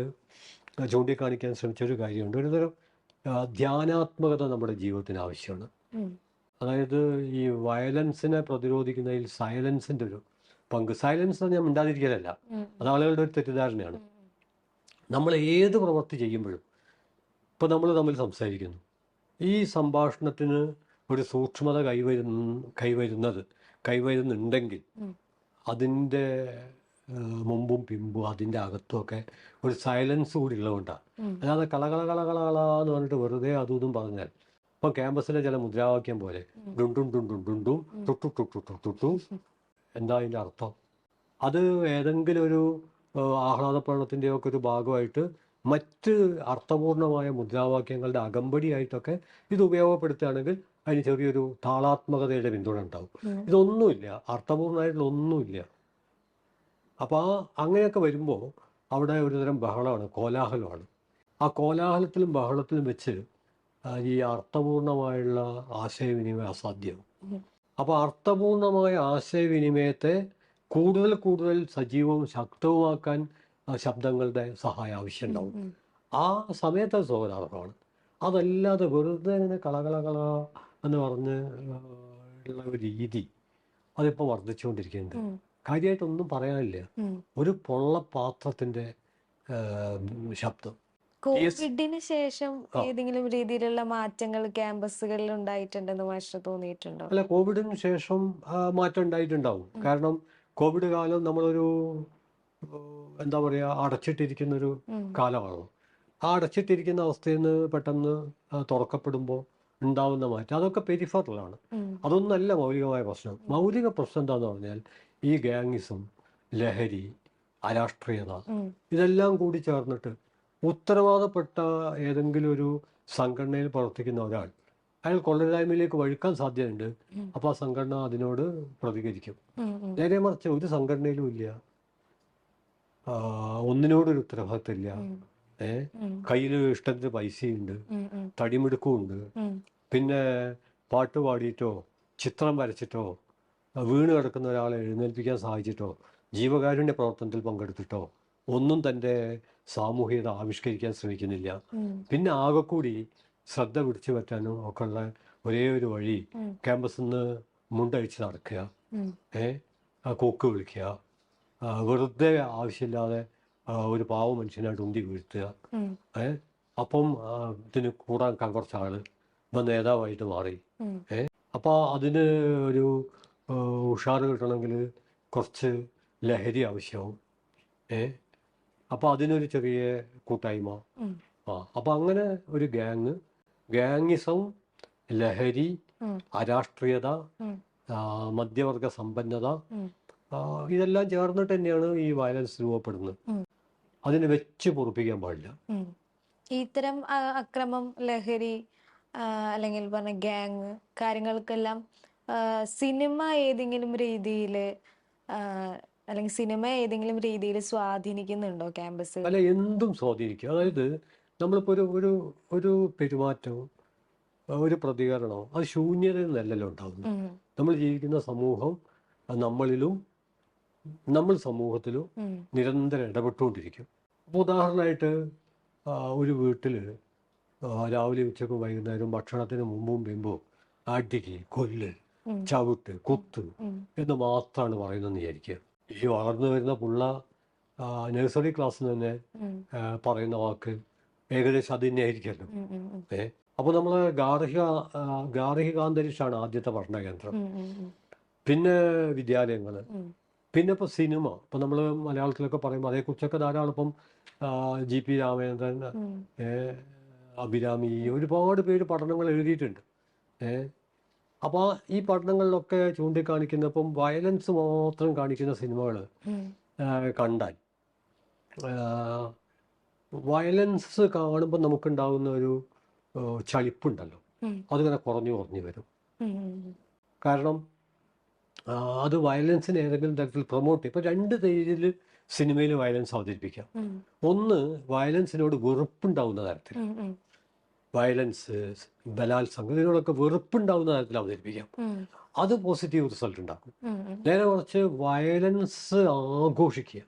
ചൂണ്ടിക്കാണിക്കാൻ ശ്രമിച്ചൊരു കാര്യമുണ്ട്. ഒരു തരം ധ്യാനാത്മകത നമ്മുടെ ജീവിതത്തിന് ആവശ്യമാണ്. അതായത് ഈ വയലൻസിനെ പ്രതിരോധിക്കുന്നതിൽ സൈലൻസിൻ്റെ ഒരു പങ്ക്. സൈലൻസ് ഞാൻ മിണ്ടാതിരിക്കലല്ല, അത് ആളുകളുടെ ഒരു തെറ്റിദ്ധാരണയാണ്. നമ്മൾ ഏത് പ്രവൃത്തി ചെയ്യുമ്പോഴും, ഇപ്പോൾ നമ്മൾ തമ്മിൽ സംസാരിക്കുന്നു, ഈ സംഭാഷണത്തിന് ഒരു സൂക്ഷ്മത കൈവരുന്നുണ്ടെങ്കിൽ അതിൻ്റെ മുമ്പും പിമ്പും അതിൻ്റെ അകത്തുമൊക്കെ ഒരു സൈലൻസ് കൂടി ഉള്ളതുകൊണ്ടാണ്. അല്ലാതെ കളകളകളകളകളാന്ന് പറഞ്ഞിട്ട് വെറുതെ അതും ഇതും പറഞ്ഞാൽ, ഇപ്പം ക്യാമ്പസിലെ ചില മുദ്രാവാക്യം പോലെ ഡുണ്ടും ഡുണ്ടും ഡുണ്ടും ടുട്ടു ടുട്ടു ടുട്ടു, എന്താ അതിൻ്റെ അർത്ഥം? അത് ഏതെങ്കിലും ഒരു ആഹ്ലാദപ്രകടനത്തിൻ്റെയോ ഒക്കെ ഒരു ഭാഗമായിട്ട് മറ്റ് അർത്ഥപൂർണമായ മുദ്രാവാക്യങ്ങളുടെ അകമ്പടിയായിട്ടൊക്കെ ഇത് ഉപയോഗപ്പെടുത്തുകയാണെങ്കിൽ അതിന് ചെറിയൊരു താളാത്മകതയുടെ പിന്തുണ ഉണ്ടാവും. ഇതൊന്നുമില്ല, അർത്ഥപൂർണ്ണമായിട്ടുള്ള ഒന്നുമില്ല. അപ്പോൾ അങ്ങനെയൊക്കെ വരുമ്പോൾ അവിടെ ഒരുതരം ബഹളമാണ്, കോലാഹലമാണ്. ആ കോലാഹലത്തിലും ബഹളത്തിലും വെച്ച് ഈ അർത്ഥപൂർണമായുള്ള ആശയവിനിമയം അസാധ്യവും. അപ്പോൾ അർത്ഥപൂർണമായ ആശയവിനിമയത്തെ കൂടുതൽ കൂടുതൽ സജീവവും ശക്തവുമാക്കാൻ ശബ്ദങ്ങളുടെ സഹായം ആവശ്യമുണ്ടാവും. ആ സമയത്ത് സ്വാഗതാർഹമാണ്. അതല്ലാതെ വെറുതെ ഇങ്ങനെ കളകളകള എന്ന് പറഞ്ഞ് ഉള്ള ഒരു രീതി അതിപ്പോൾ വർദ്ധിച്ചുകൊണ്ടിരിക്കുന്നുണ്ട്. കാര്യമായിട്ടൊന്നും പറയാനില്ല, ഒരു പൊള്ളപാത്രത്തിൻ്റെ ശബ്ദം. കോവിഡിന് ശേഷം ഏതെങ്കിലും രീതിയിലുള്ള മാറ്റങ്ങൾ ക്യാമ്പസുകളിൽ ഉണ്ടായിട്ടുണ്ടെന്ന് മാഷിന് തോന്നിയിട്ടുണ്ടോ? അല്ല, കോവിഡിന് ശേഷം മാറ്റം ഉണ്ടായിട്ടുണ്ടാവും. കാരണം കോവിഡ് കാലം നമ്മളൊരു എന്താ പറയുക, അടച്ചിട്ടിരിക്കുന്നൊരു കാലമാണല്ലോ. ആ അടച്ചിട്ടിരിക്കുന്ന അവസ്ഥയിൽ നിന്ന് പെട്ടെന്ന് തുറക്കപ്പെടുമ്പോൾ ഉണ്ടാവുന്ന മാറ്റം അതൊക്കെ പെരിഫറലാണ്. അതൊന്നല്ല മൗലികമായ പ്രശ്നം. മൗലിക പ്രശ്നം എന്താണെന്ന് പറഞ്ഞാൽ ഈ ഗാങ്ങിസം, ലഹരി, അരാഷ്ട്രീയത, ഇതെല്ലാം കൂടി ചേർന്നിട്ട് ഉത്തരവാദപ്പെട്ട ഏതെങ്കിലും ഒരു സംഘടനയിൽ പ്രവർത്തിക്കുന്ന ഒരാൾ അയാൾ കൊള്ളരുതായ്മയിലേക്ക് വഴുക്കാൻ സാധ്യതയുണ്ട്. അപ്പോൾ ആ സംഘടന അതിനോട് പ്രതികരിക്കും. നേരെ മറിച്ച് ഒരു സംഘടനയിലും ഇല്ല, ഒന്നിനോടൊരു ഉത്തരവാദിത്തമില്ല, കയ്യിൽ ഇഷ്ടത്തിന് പൈസയുണ്ട്, തടിമിടുക്കുമുണ്ട്, പിന്നെ പാട്ട് പാടിയിട്ടോ ചിത്രം വരച്ചിട്ടോ വീണ് കിടക്കുന്ന ഒരാളെ എഴുന്നേൽപ്പിക്കാൻ സഹായിച്ചിട്ടോ ജീവകാരുണ്യ പ്രവർത്തനത്തിൽ പങ്കെടുത്തിട്ടോ ഒന്നും തൻ്റെ സാമൂഹികത ആവിഷ്കരിക്കാൻ ശ്രമിക്കുന്നില്ല. പിന്നെ ആകെക്കൂടി ശ്രദ്ധ പിടിച്ചു പറ്റാനും ഒക്കെ ഉള്ള ഒരേ ഒരു വഴി ക്യാമ്പസിൽ നിന്ന് മുണ്ടഴിച്ച് നടക്കുക, കൊക്ക് വിളിക്കുക, വെറുതെ ആവശ്യമില്ലാതെ ഒരു പാവ മനുഷ്യനായിട്ട് ഉന്തി വീഴ്ത്തുക. അപ്പം ഇതിന് കൂടാൻ കുറച്ച് ആള് ഇപ്പം നേതാവായിട്ട് മാറി. അപ്പോൾ അതിന് ഒരു ഉഷാറ് കിട്ടണമെങ്കിൽ കുറച്ച് ലഹരി ആവശ്യമാവും. അപ്പോൾ അതിനൊരു ചെറിയ കൂട്ടായ്മ. അപ്പോൾ അങ്ങനെ ഒരു ഗാങ്ങിസം, ലഹരി, അരാഷ്ട്രീയത, മധ്യവർഗ സമ്പന്നത, ഇതെല്ലാം ചേർന്നിട്ട് തന്നെയാണ് ഈ വയലൻസ് രൂപപ്പെടുന്നത്. അതിനെ വെച്ച് പൊറുപ്പിക്കാൻ പാടില്ല. ഇത്തരം അക്രമം, ലഹരി അല്ലെങ്കിൽ പറഞ്ഞ ഗ്യാങ് കാര്യങ്ങൾക്കെല്ലാം സിനിമ ഏതെങ്കിലും രീതിയിൽ അല്ലെങ്കിൽ സിനിമ ഏതെങ്കിലും രീതിയിൽ സ്വാധീനിക്കുന്നുണ്ടോ ക്യാമ്പസ്? അല്ല, എന്തും സ്വാധീനിക്കും. അതായത് നമ്മളിപ്പോൾ ഒരു പെരുമാറ്റവും ഒരു പ്രതികരണവും അത് ശൂന്യതയിൽ നിന്നല്ലല്ലോ ഉണ്ടാകുന്നത്. നമ്മൾ ജീവിക്കുന്ന സമൂഹം നമ്മളിലും നമ്മൾ സമൂഹത്തിലും നിരന്തരം ഇടപെട്ടുകൊണ്ടിരിക്കും. അപ്പോൾ ഉദാഹരണമായിട്ട് ഒരു വീട്ടിൽ രാവിലെ ഉച്ചക്കും വൈകുന്നേരം ഭക്ഷണത്തിന് മുമ്പും പിമ്പും അടിക്ക്, കൊല്ല്, ചവിട്ട്, കുത്ത് എന്ന് മാത്രമാണ് പറയുന്നതെന്ന് വിചാരിക്കുക. ഈ വളർന്നു വരുന്ന പുള്ള നഴ്സറി ക്ലാസ്സിൽ തന്നെ പറയുന്ന വാക്ക് ഏകദേശം അത് തന്നെയായിരിക്കുമല്ലോ. അപ്പോൾ നമ്മൾ ഗാർഹികാന്തരീക്ഷമാണ് ആദ്യത്തെ പഠന കേന്ദ്രം, പിന്നെ വിദ്യാലയങ്ങൾ, പിന്നെ ഇപ്പോൾ സിനിമ. ഇപ്പം നമ്മൾ മലയാളത്തിലൊക്കെ പറയുമ്പോൾ അതേക്കുറിച്ചൊക്കെ ധാരാളം ഇപ്പം GP രാമേന്ദ്രൻ, അഭിരാമി, ഒരുപാട് പേര് പഠനങ്ങൾ എഴുതിയിട്ടുണ്ട്. അപ്പോൾ ഈ പഠനങ്ങളിലൊക്കെ ചൂണ്ടിക്കാണിക്കുന്ന ഇപ്പം വയലൻസ് മാത്രം കാണിക്കുന്ന സിനിമകൾ കണ്ടാൽ വയലൻസ് കാണുമ്പോൾ നമുക്കുണ്ടാകുന്ന ഒരു ചലിപ്പുണ്ടല്ലോ, അതിങ്ങനെ കുറഞ്ഞു വരും. കാരണം അത് വയലൻസിന് ഏതെങ്കിലും തരത്തിൽ പ്രൊമോട്ട് ചെയ്യും. ഇപ്പം രണ്ട് രീതിയിൽ സിനിമയിൽ വയലൻസ് അവതരിപ്പിക്കാം. ഒന്ന്, വയലൻസിനോട് വെറുപ്പുണ്ടാവുന്ന തരത്തിൽ. വയലൻസ്, ബലാത്സംഗം, ഇതിനോടൊക്കെ വെറുപ്പുണ്ടാവുന്ന തരത്തിൽ അവതരിപ്പിക്കാം. അത് പോസിറ്റീവ് റിസൾട്ട് ഉണ്ടാക്കും. നേരെ കുറച്ച് വയലൻസ് ആഘോഷിക്കുക.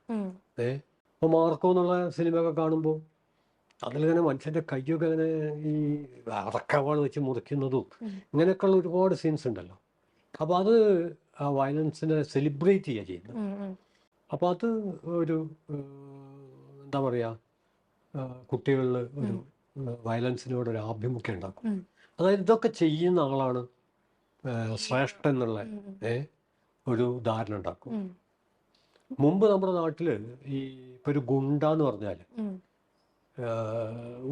ഇപ്പോൾ മാർക്കോ എന്നുള്ള സിനിമയൊക്കെ കാണുമ്പോൾ അതിലിങ്ങനെ മനുഷ്യൻ്റെ കയ്യൊക്കെ ഇങ്ങനെ ഈ അടക്കവാൾ വെച്ച് മുറിക്കുന്നതും ഇങ്ങനെയൊക്കെയുള്ള ഒരുപാട് സീൻസ് ഉണ്ടല്ലോ. അപ്പോൾ അത് ആ വയലൻസിനെ സെലിബ്രേറ്റ് ചെയ്യുക ചെയ്യുന്നത്. അപ്പോൾ അത് ഒരു എന്താ പറയുക, കുട്ടികളിൽ ഒരു വയലൻസിനോടൊരു ആഭിമുഖ്യം ഉണ്ടാക്കും. അതായത് ഇതൊക്കെ ചെയ്യുന്ന ആളാണ് ശ്രേഷ്ഠൻ എന്നുള്ള ഒരു ധാരണ ഉണ്ടാക്കും. മുമ്പ് നമ്മുടെ നാട്ടിൽ ഈ ഇപ്പൊ ഒരു ഗുണ്ട എന്ന് പറഞ്ഞാൽ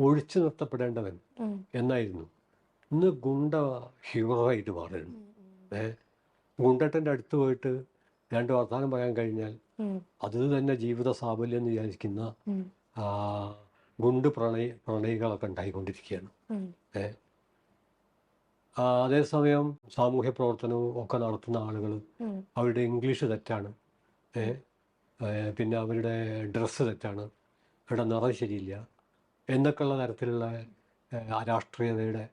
ഒഴിച്ചു നിർത്തപ്പെടേണ്ടവൻ എന്നായിരുന്നു. ഇന്ന് ഗുണ്ട ഹീറോ ആയിട്ട് മാറുന്നു. ഗുണ്ടട്ടൻ്റെ അടുത്ത് പോയിട്ട് രണ്ട് വർത്തമാനം പറയാൻ കഴിഞ്ഞാൽ അത് തന്നെ ജീവിത സാഫല്യം എന്ന് വിചാരിക്കുന്ന ഗുണ്ട് പ്രണയികളൊക്കെ ഉണ്ടായിക്കൊണ്ടിരിക്കുകയാണ്. അതേസമയം സാമൂഹ്യ പ്രവർത്തനവും ഒക്കെ നടത്തുന്ന ആളുകൾ അവരുടെ ഇംഗ്ലീഷ് തെറ്റാണ്, പിന്നെ അവരുടെ ഡ്രസ്സ് തെറ്റാണ്, അവരുടെ നിറം ശരിയില്ല എന്നൊക്കെയുള്ള തരത്തിലുള്ള രാഷ്ട്രീയതയുടെ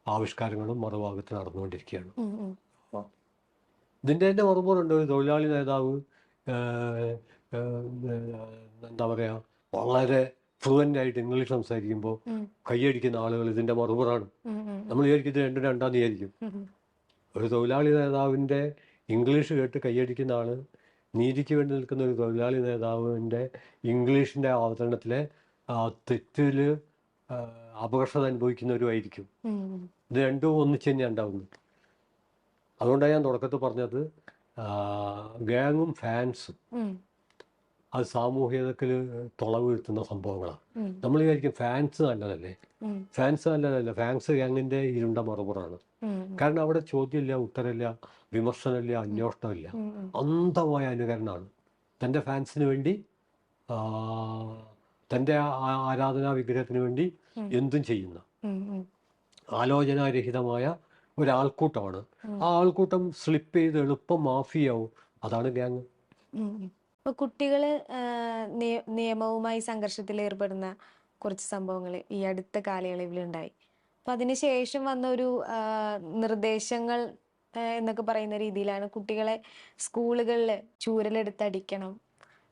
ആവിഷ്കാരങ്ങളും മറുഭാഗത്ത് നടന്നുകൊണ്ടിരിക്കുകയാണ്. ഇതിൻ്റെ തന്നെ മറുപടിയുണ്ട്. ഒരു തൊഴിലാളി നേതാവ് എന്താ പറയുക, വളരെ ഫ്ലുവൻ്റ് ആയിട്ട് ഇംഗ്ലീഷ് സംസാരിക്കുമ്പോൾ കൈയടിക്കുന്ന ആളുകൾ ഇതിൻ്റെ മറുപടിയാണ്. നമ്മൾ വിചാരിക്കും ഇത് രണ്ടും രണ്ടാന്ന് വിചാരിക്കും. ഒരു തൊഴിലാളി നേതാവിൻ്റെ ഇംഗ്ലീഷ് കേട്ട് കൈയടിക്കുന്ന ആള് നീതിക്ക് വേണ്ടി നിൽക്കുന്ന ഒരു തൊഴിലാളി നേതാവിൻ്റെ ഇംഗ്ലീഷിൻ്റെ അവതരണത്തിലെ തെറ്റിൽ അപകർഷത അനുഭവിക്കുന്നവരുമായിരിക്കും. ഇത് രണ്ടും ഒന്നിച്ച് തന്നെയാണ് ഉണ്ടാവുന്നത്. അതുകൊണ്ടാണ് ഞാൻ തുടക്കത്തിൽ പറഞ്ഞത് ഗാങ്ങും ഫാൻസും അത് സാമൂഹികതയിൽ തുളവ് വീഴ്ത്തുന്ന സംഭവങ്ങളാണ്. നമ്മൾ വിചാരിക്കും ഫാൻസ് നല്ലതല്ലേ, ഫാൻസ് നല്ലതല്ല. ഫാൻസ് ഗാങ്ങിൻ്റെ ഇരുണ്ട മറുപടിയാണ്. കാരണം അവിടെ ചോദ്യമില്ല, ഉത്തരമില്ല, വിമർശനമില്ല, അന്വേഷണമില്ല, അന്ധമായ അനുകരണമാണ്. തൻ്റെ ഫാൻസിന് വേണ്ടി, തൻ്റെ ആരാധനാ വിഗ്രഹത്തിന് വേണ്ടി എന്തും ചെയ്യുന്ന ആലോചനാരഹിതമായ ഒരാൾക്കൂട്ടമാണ്. ആ ആൾക്കൂട്ടം സ്ലിപ്പ് ചെയ്ത് എളുപ്പം മാഫിയാവും. അതാണ് ഗ്യാങ്. ഇപ്പൊ കുട്ടികള് നിയമവുമായി സംഘർഷത്തിൽ ഏർപ്പെടുന്ന കുറച്ച് സംഭവങ്ങൾ ഈ അടുത്ത കാലയളവിൽ ഉണ്ടായി. അപ്പൊ അതിനുശേഷം വന്ന ഒരു നിർദ്ദേശങ്ങൾ എന്നൊക്കെ പറയുന്ന രീതിയിലാണ് കുട്ടികളെ സ്കൂളുകളിൽ ചൂരലെടുത്തടിക്കണം,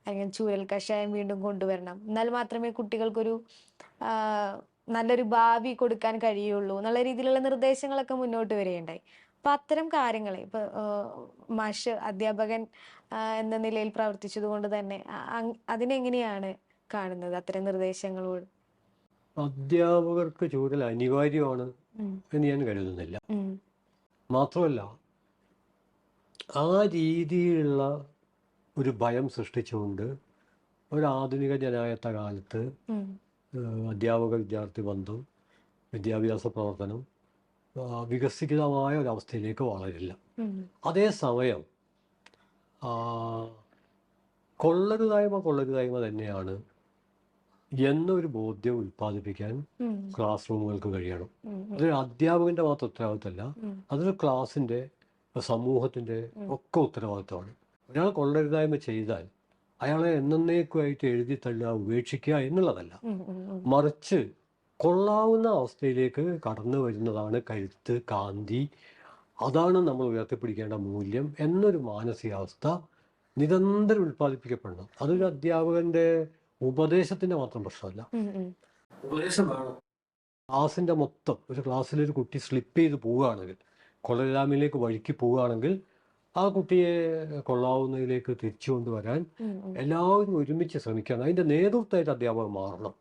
അല്ലെങ്കിൽ ചൂരൽ കഷായം വീണ്ടും കൊണ്ടുവരണം, എന്നാൽ മാത്രമേ കുട്ടികൾക്കൊരു നല്ലൊരു ഭാവി കൊടുക്കാൻ കഴിയുള്ളൂ എന്നുള്ള രീതിയിലുള്ള നിർദ്ദേശങ്ങളൊക്കെ മുന്നോട്ട് വരികയുണ്ടായി. അപ്പൊ അത്തരം കാര്യങ്ങളെ ഇപ്പൊ മാഷ് അധ്യാപകൻ എന്ന നിലയിൽ പ്രവർത്തിച്ചത് കൊണ്ട് തന്നെ അതിനെങ്ങനെയാണ് കാണുന്നത് അത്തരം നിർദ്ദേശങ്ങളോട്? അധ്യാപകർക്ക് ചൂരൽ അനിവാര്യമാണ് എന്ന് ഞാൻ കരുതുന്നില്ല. മാത്രമല്ല ആ രീതിയിലുള്ള ഒരു ഭയം സൃഷ്ടിച്ചുകൊണ്ട് ഒരു ആധുനിക ജനായത്ത കാലത്ത് അധ്യാപക വിദ്യാർത്ഥി ബന്ധം, വിദ്യാഭ്യാസ പ്രവർത്തനം വികസിതമായ ഒരവസ്ഥയിലേക്ക് വളരില്ല. അതേസമയം കൊള്ളരുതായ്മ തന്നെയാണ് എന്നൊരു ബോധ്യം ഉൽപ്പാദിപ്പിക്കാൻ ക്ലാസ് റൂമുകൾക്ക് കഴിയണം. അതൊരു അധ്യാപകന്റെ മാത്രം ഉത്തരവാദിത്തമല്ല, അതൊരു ക്ലാസിന്റെ, സമൂഹത്തിന്റെ ഒക്കെ ഉത്തരവാദിത്തമാണ്. ഒരാൾ കൊള്ളരുതായ്മ ചെയ്താൽ അയാളെ എന്നേക്കുമായിട്ട് എഴുതി തള്ളുക, ഉപേക്ഷിക്കുക എന്നുള്ളതല്ല, മറിച്ച് കൊള്ളാവുന്ന അവസ്ഥയിലേക്ക് കടന്നു വരുന്നതാണ് കരുത്ത്, കാന്തി. അതാണ് നമ്മൾ ഉയർത്തിപ്പിടിക്കേണ്ട മൂല്യം എന്നൊരു മാനസികാവസ്ഥ നിരന്തരം ഉൽപ്പാദിപ്പിക്കപ്പെടണം. അതൊരു അധ്യാപകന്റെ ഉപദേശത്തിന്റെ മാത്രം പ്രശ്നമല്ല, ഉപദേശം വേണം. ക്ലാസിന്റെ മൊത്തം, ഒരു ക്ലാസ്സിലൊരു കുട്ടി സ്ലിപ്പ് ചെയ്ത് പോവുകയാണെങ്കിൽ, കൊള്ളരുതായ്മയിലേക്ക് വഴുക്കി പോവുകയാണെങ്കിൽ ആ കുട്ടിയെ കൊള്ളാവുന്നതിലേക്ക് തിരിച്ചു കൊണ്ടുവരാൻ എല്ലാവരും ഒരുമിച്ച് ശ്രമിക്കണം. അതിന്റെ നേതൃത്വമായിട്ട് അധ്യാപകർ മാറണം.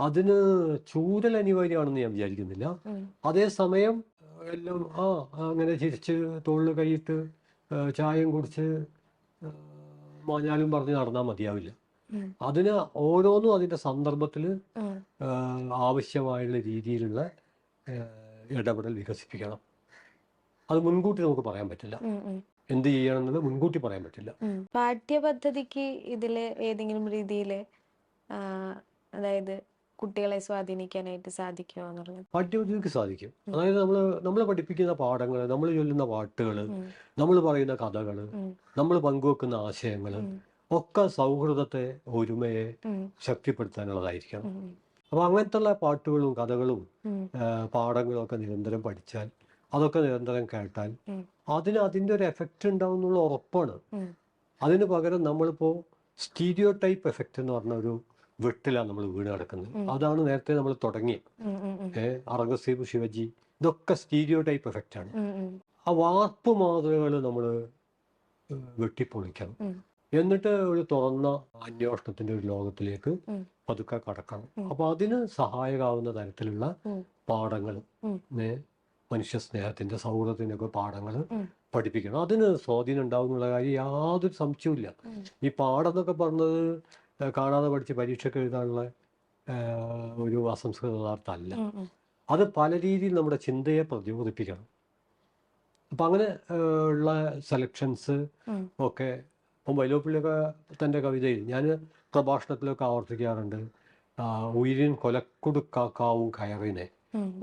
അതിന് ചൂരൽ അനിവാര്യമാണെന്ന് ഞാൻ വിചാരിക്കുന്നില്ല. അതേസമയം എല്ലാം അങ്ങനെ ചിരിച്ച് തോളിൽ കൈയിട്ട് ചായയും കുടിച്ച് മാഞ്ഞാലും പറഞ്ഞ് നടന്നാൽ മതിയാവില്ല. അതിന് ഓരോന്നും അതിന്റെ സന്ദർഭത്തിൽ ആവശ്യമായുള്ള രീതിയിലുള്ള ഇടപെടൽ വികസിപ്പിക്കണം. അത് മുൻകൂട്ടി നമുക്ക് പറയാൻ പറ്റില്ല. എന്ത് ചെയ്യണം എന്നത് മുൻകൂട്ടി പറയാൻ പറ്റില്ല. പാഠ്യപദ്ധതിക്ക് ഇതില് ഏതെങ്കിലും രീതിയിൽ അതായത് കുട്ടികളെ സ്വാധീനിക്കാനായിട്ട് സാധിക്കുമോ എന്നുള്ളത്? പാഠ്യപദ്ധതിക്ക് സാധിക്കും. അതായത് നമ്മൾ പഠിപ്പിക്കുന്ന പാഠങ്ങൾ, നമ്മൾ ചൊല്ലുന്ന പാട്ടുകൾ, നമ്മൾ പറയുന്ന കഥകൾ, നമ്മൾ പങ്കുവെക്കുന്ന ആശയങ്ങൾ ഒക്കെ സൗഹൃദത്തെ, ഒരുമയെ ശക്തിപ്പെടുത്താനുള്ളതായിരിക്കണം. അപ്പോൾ അങ്ങനത്തെ പാട്ടുകളും കഥകളും പാഠങ്ങളും ഒക്കെ നിരന്തരം പഠിച്ചാൽ, അതൊക്കെ നിരന്തരം കേട്ടാൽ അതിന് അതിൻ്റെ ഒരു എഫക്റ്റ് ഉണ്ടാവും എന്നുള്ള ഉറപ്പാണ്. അതിന് പകരം നമ്മളിപ്പോൾ സ്റ്റീരിയോ ടൈപ്പ് എഫക്റ്റ് എന്ന് പറഞ്ഞ ഒരു വെട്ടിലാണ് നമ്മൾ വീണ് കിടക്കുന്നത്. അതാണ് നേരത്തെ നമ്മൾ തുടങ്ങിയത്. ഔറംഗസേബ്, ശിവജി, ഇതൊക്കെ സ്റ്റീരിയോ ടൈപ്പ് എഫക്റ്റാണ്. ആ വാർപ്പ് മാതൃകകൾ നമ്മൾ വെട്ടിപ്പൊളിക്കണം. എന്നിട്ട് ഒരു തുറന്ന അന്വേഷണത്തിന്റെ ഒരു ലോകത്തിലേക്ക് പതുക്കെ കടക്കണം. അപ്പൊ അതിന് സഹായകമാവുന്ന തരത്തിലുള്ള പാഠങ്ങൾ, മനുഷ്യ സ്നേഹത്തിന്റെ, സൗഹൃദത്തിന്റെ ഒക്കെ പാഠങ്ങൾ പഠിപ്പിക്കണം. അതിന് സ്വാധീനം ഉണ്ടാവും എന്നുള്ള കാര്യം യാതൊരു സംശയവുമില്ല. ഈ പാഠം എന്നൊക്കെ പറഞ്ഞത് കാണാതെ പഠിച്ച് പരീക്ഷയ്ക്ക് എഴുതാനുള്ള ഒരു അസംസ്കൃത പദാർത്ഥമല്ല. അത് പല രീതിയിൽ നമ്മുടെ ചിന്തയെ പ്രചോദിപ്പിക്കണം. അപ്പം അങ്ങനെ ഉള്ള സെലക്ഷൻസ് ഒക്കെ ഇപ്പം വൈലോപ്പിള്ളിയൊക്കെ തൻ്റെ കവിതയിൽ ഞാൻ പ്രഭാഷണത്തിലൊക്കെ ആവർത്തിക്കാറുണ്ട്. ഉയിരിൻ കൊലക്കൊടുക്കാക്കാവും കയറിനെ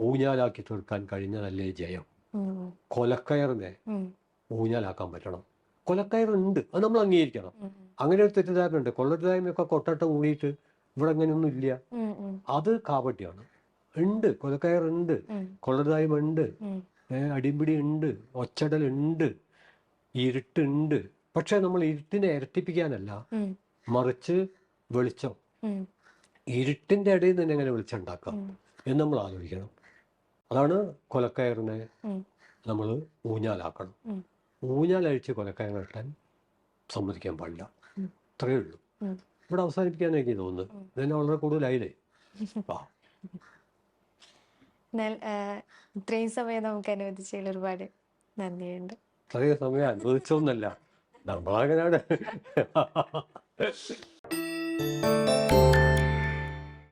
ഊഞ്ഞാലാക്കി തീർക്കാൻ കഴിഞ്ഞതല്ലേ ജയം. കൊലക്കയറിനെ ഊഞ്ഞാലാക്കാൻ പറ്റണം. കൊലക്കയറുണ്ട്, അത് നമ്മൾ അംഗീകരിക്കണം. അങ്ങനെ ഒരു തെറ്റിദ്ധാരണ ഉണ്ട്. കൊള്ളരുതായ്മയൊക്കെ കൊട്ടട്ട മൂടിയിട്ട് ഇവിടെ അങ്ങനെയൊന്നും ഇല്ല, അത് കാപട്യമാണ്. ഉണ്ട്, കൊലക്കയറുണ്ട്, കൊള്ളരുതായ്മ ഉണ്ട്, അടിപിടി ഉണ്ട്, ഒച്ചടൽ ഉണ്ട്, ഇരുട്ടുണ്ട്. പക്ഷെ നമ്മൾ ഇരുട്ടിനെ ഇരട്ടിപ്പിക്കാനല്ല, മറിച്ച് വെളിച്ചം, ഇരുട്ടിന്റെ ഇടയിൽ നിന്ന് എങ്ങനെ വെളിച്ചം ഉണ്ടാക്കാം എന്ന് നമ്മൾ ആലോചിക്കണം. അതാണ് കൊലക്കയറിനെ നമ്മൾ ഊഞ്ഞാലാക്കണം. ഊഞ്ഞാലഴിച്ച് കൊലക്കയർ കെട്ടാൻ സമ്മതിക്കാൻ പാടില്ല. അത്രയേ ഉള്ളൂ. ഇവിടെ അവസാനിപ്പിക്കാനാണ് എനിക്ക് തോന്നുന്നത്. ഇതിനെ വളരെ കൂടുതലായില്ലേ. ഇത്രയും സമയം നമുക്ക് അനുവദിച്ചതിൽ ഒരുപാട് നന്ദിയുണ്ട്. ഇത്രയും സമയം അനുവദിച്ചൊന്നല്ല, നമ്മളങ്ങനെയാണ്.